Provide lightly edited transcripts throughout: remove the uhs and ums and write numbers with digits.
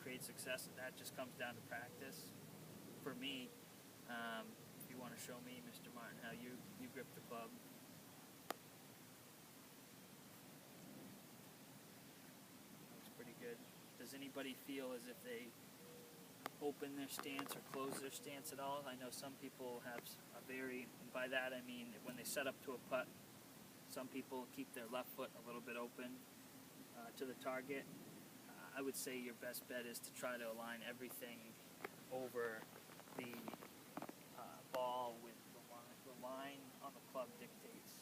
create success, that just comes down to practice. For me, if you want to show me, Mr. Martin, how you grip the club. Looks pretty good. Does anybody feel as if they open their stance or close their stance at all? I know some people have a very, and by that I mean when they set up to a putt, some people keep their left foot a little bit open to the target. I would say your best bet is to try to align everything over the ball with the line on the club dictates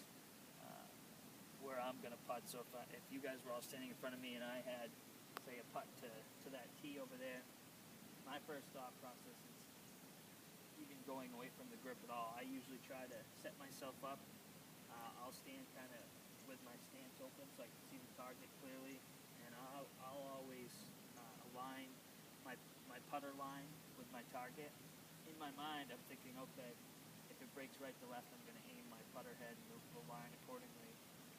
where I'm going to putt. So if you guys were all standing in front of me and I had, say, a putt to that tee over there, my first thought process is even going away from the grip at all. I usually try to set myself up. I'll stand kind of with my stance open so I can see the target clearly, and I'll always align my putter line with my target. In my mind, I'm thinking, okay, if it breaks right to left, I'm going to aim my putter head and the line accordingly.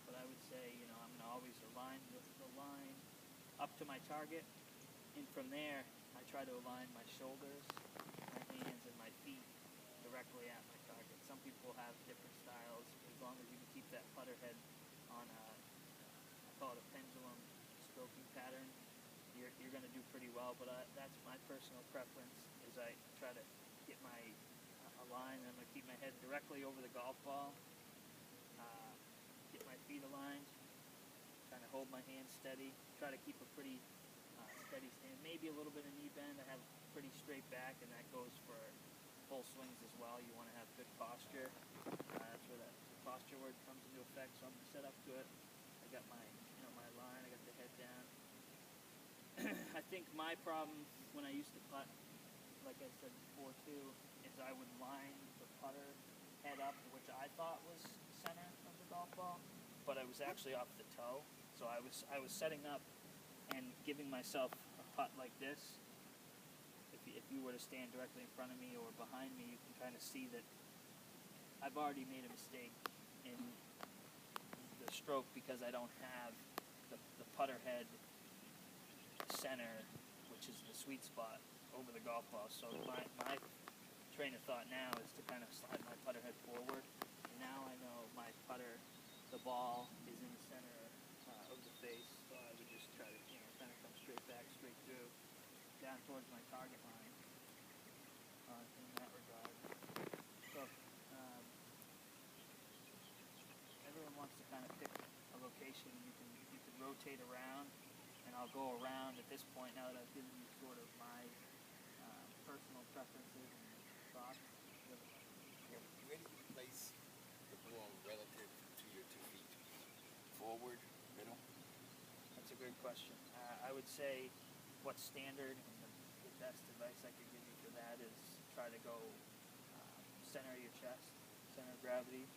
But I would say, I'm going to always align the line up to my target, and from there, I try to align my shoulders, my hands, and my feet directly at my target. Some people have different styles. As long as you can keep that putter head on I call it a pendulum stroking pattern, you're going to do pretty well. But that's my personal preference, is I try to get my align, and I'm going to keep my head directly over the golf ball, get my feet aligned, kind of hold my hands steady, try to keep a pretty steady stand, maybe a little bit of knee bend. I have a pretty straight back, and that goes for full swings as well. You want to have good posture. That's where the posture word comes into effect. So I'm set up to it. I got my my line. I got the head down. I think my problem when I used to putt, like I said before too, is I would line the putter head up, which I thought was center of the golf ball, but I was actually off the toe. So I was setting up and giving myself a putt like this. If you were to stand directly in front of me or behind me, you can kind of see that I've already made a mistake in the stroke because I don't have the putter head center, which is the sweet spot, over the golf ball. So my train of thought now is to kind of slide my putter head forward. And now I know my putter, the ball, is in the center of the face. So I would just try to kind of come straight back, straight through, down towards my target line in that regard. So everyone wants to kind of pick a location. You can rotate around, and I'll go around at this point now that I've given you sort of my personal preferences and thoughts. Where do you place the ball relative to your 2 feet? Forward, middle? That's a good question. I would say what's standard, and the best advice I could give you for that is try to go center of your chest, center of gravity,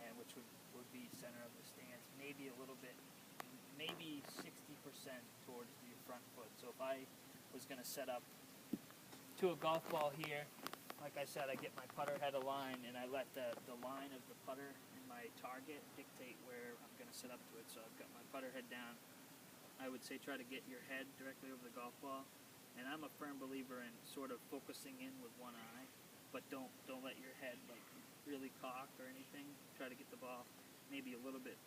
and which would be center of the stance, maybe a little bit, maybe 60% towards your front foot. So if I was going to set up to a golf ball here, like I said, I get my putter head aligned, and I let the line of the putter and my target dictate where I'm going to set up to it. So I've got my putter head down. I would say try to get your head directly over the golf ball, and I'm a firm believer in sort of focusing in with one eye, but don't let your head like really cock or anything. Try to get the ball maybe a little bit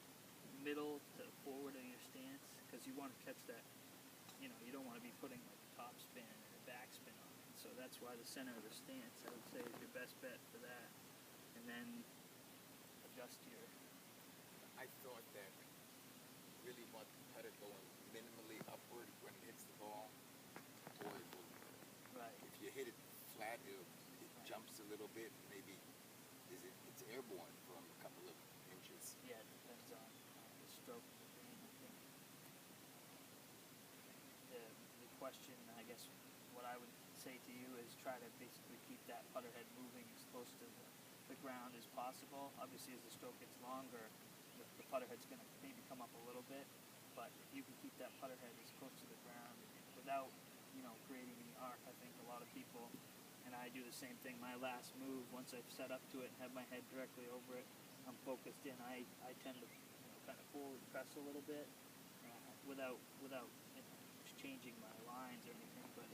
middle to forward of your stance, because you want to catch that. You don't want to be putting like a top spin or a back spin on it. So that's why the center of the stance, I would say, is your best bet for that. And then adjust your. I thought that really want the putter going minimally upward when it hits the ball, or it will. Right. If you hit it flat, it jumps a little bit. Maybe it's airborne from a couple of inches. Yeah, it depends on the stroke of the game, I think. The question, I guess, what I would say to you is try to basically keep that putter head moving as close to the ground as possible. Obviously, as the stroke gets longer, the putter head's going to maybe come up a little bit, but if you can keep that putter head as close to the ground without, creating any arc, I think a lot of people, and I do the same thing. My last move, once I've set up to it and have my head directly over it, I'm focused in. I tend to kind of forward press a little bit without changing my lines or anything, but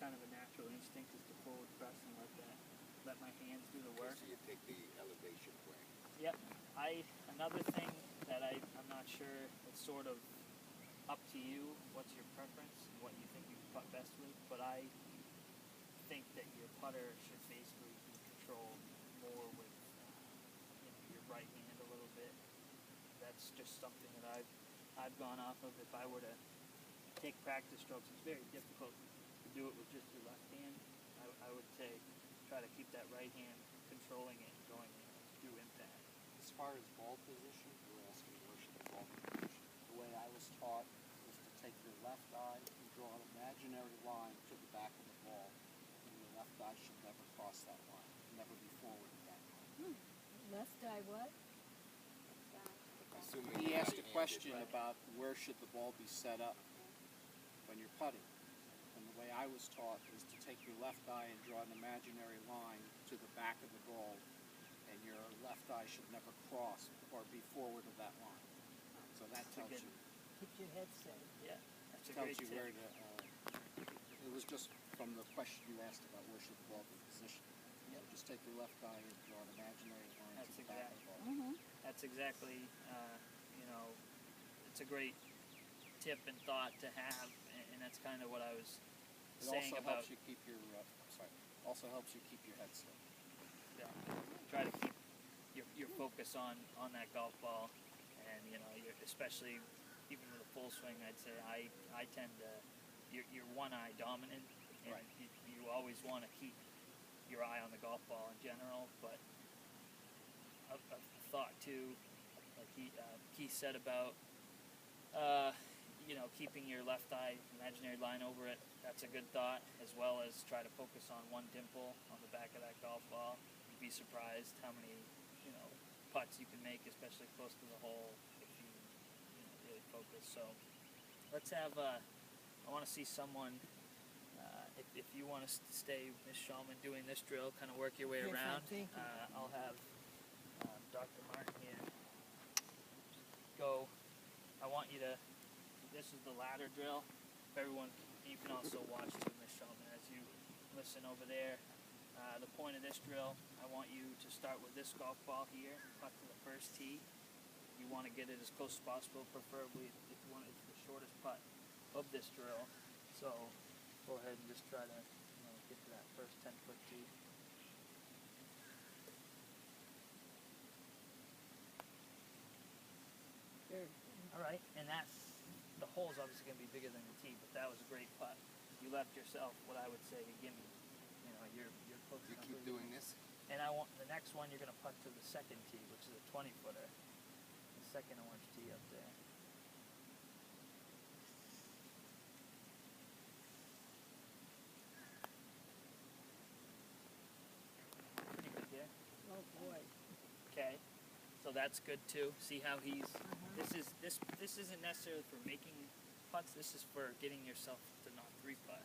kind of a natural instinct is to forward press and let my hands do the work. So you take the elevation away. Yep. Another thing that I'm not sure, it's sort of up to you, what's your preference and what you think you can putt best with, but I think that your putter should basically be controlled more with your right hand a little bit. That's just something that I've gone off of. If I were to take practice strokes, it's very difficult to do it with just your left hand. I would say try to keep that right hand controlling it and going through impact. As far as ball position, you're asking where should the ball be positioned. The way I was taught was to take your left eye and draw an imaginary line to the back of the ball, and your left eye should never cross that line, never be forward of that line. Left eye what? Assuming He you're asked a right-handed, question right. about where should the ball be set up when you're putting. And the way I was taught is to take your left eye and draw an imaginary line to the back of the ball, and your left eye should never cross or be forward of that line. So that That's a tells good- you, Keep your head steady. Yeah, that's a tells great you tip. where to. It was just from the question you asked about where should the ball be positioned. So just take your left eye and draw an imaginary line That's to the back of the ball. Mm-hmm. That's exactly, it's a great tip and thought to have, and that's kind of what I was It saying also about. helps you keep your. Also helps you keep your head steady. Yeah, try to keep your focus on that golf ball, and you're especially even with a full swing. I'd say I tend to you're one eye dominant, and Right. you always want to keep your eye on the golf ball in general. But a thought too, like Keith said about keeping your left eye imaginary line over it. That's a good thought, as well as try to focus on one dimple on the back of that golf ball. You'd be surprised how many putts you can make, especially close to the hole, if you really focus. So let's have I want to see someone. If you want to stay, Ms. Shulman, doing this drill, kind of work your way Yes, around. thank you. I'll have Dr. Martin here go. I want you to. This is the ladder drill. Everyone, you can also watch too, Ms. Shulman, as you listen over there. The point of this drill, I want you to start with this golf ball here, putt to the first tee. You want to get it as close as possible, preferably if you want it's the shortest putt of this drill. So go ahead and just try to get to that first 10-foot tee. Good. All right, and the hole's obviously going to be bigger than the tee, but that was a great putt. You left yourself what I would say a gimme. You're close You enough. keep doing this? And I want the next one. You're going to putt to the second tee, which is a 20-footer. The second orange tee up there. Pretty good here. Oh boy. Okay, so that's good too. See how he's. This isn't necessarily for making putts. This is for getting yourself to not three putt.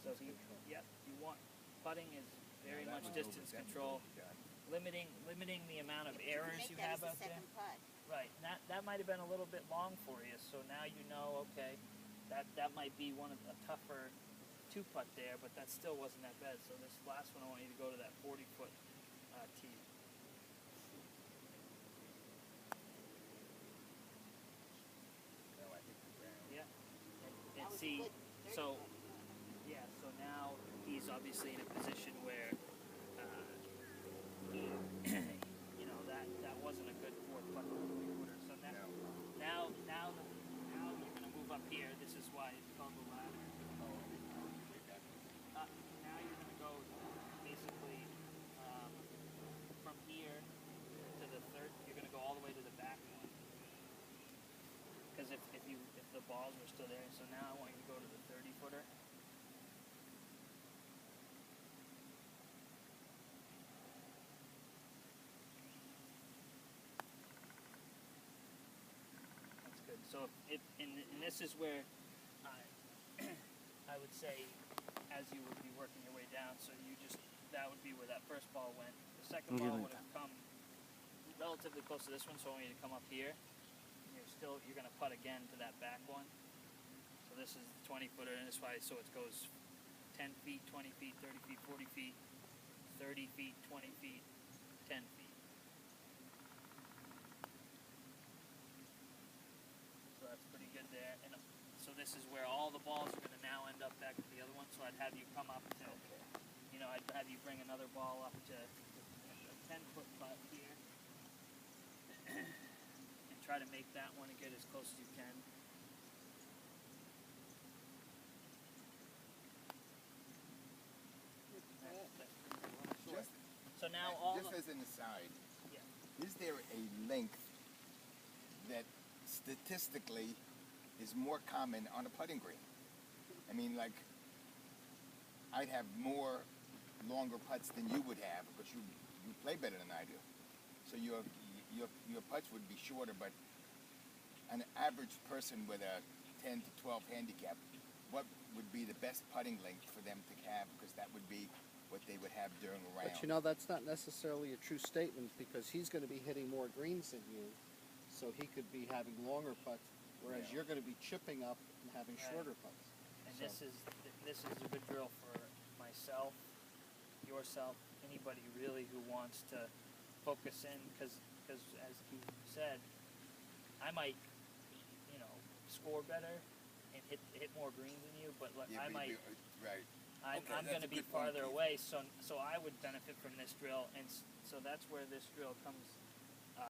So you want putting is very much distance control, limiting the amount of errors you have out there. Right, and that might have been a little bit long for you. So now you know, okay, that might be one of a tougher two putt there, but that still wasn't that bad. So this last one, I want you to go to that 40-foot tee. Yeah, and see, so now he's obviously in a position where he, that wasn't a good fourth putt to the three-footer. So now you're gonna move up here. This is why it's called the ladder. Now you're going to go basically from here to the third. You're going to go all the way to the back one. Because if the balls were still there, so now I want you to go to the 30-footer. That's good. So and this is where I would say, as you would be working your way down, so that would be where that first ball went. The second ball would have come relatively close to this one, so I want you to come up here. And you're going to putt again to that back one. So this is the 20 footer, and this way, so it goes 10 feet, 20 feet, 30 feet, 40 feet, 30 feet, 20 feet, 10 feet. So that's pretty good there. And so this is where all the balls are going to now end up back to the other one. So I'd have you come up to, you know, I'd have you bring another ball up to a 10-foot putt here. And try to make that one and get as close as you can. Just, So now all just the, as an aside, yeah. is there a length that statistically is more common on a putting green? I mean, like, I'd have more longer putts than you would have because you play better than I do. So your putts would be shorter, but an average person with a 10 to 12 handicap, what would be the best putting length for them to have? Because that would be what they would have during a round. But you know, that's not necessarily a true statement because he's going to be hitting more greens than you, so he could be having longer putts, whereas Yeah. you're going to be chipping up and having Right. shorter putts. And So- this is a good drill for myself, yourself, anybody really who wants to focus in, because as Keith said, I might, you know, score better and hit more greens than you, but Yeah, I might. right. I'm Okay, going that's to a be good point, farther Keith. away, so I would benefit from this drill, and so that's where this drill comes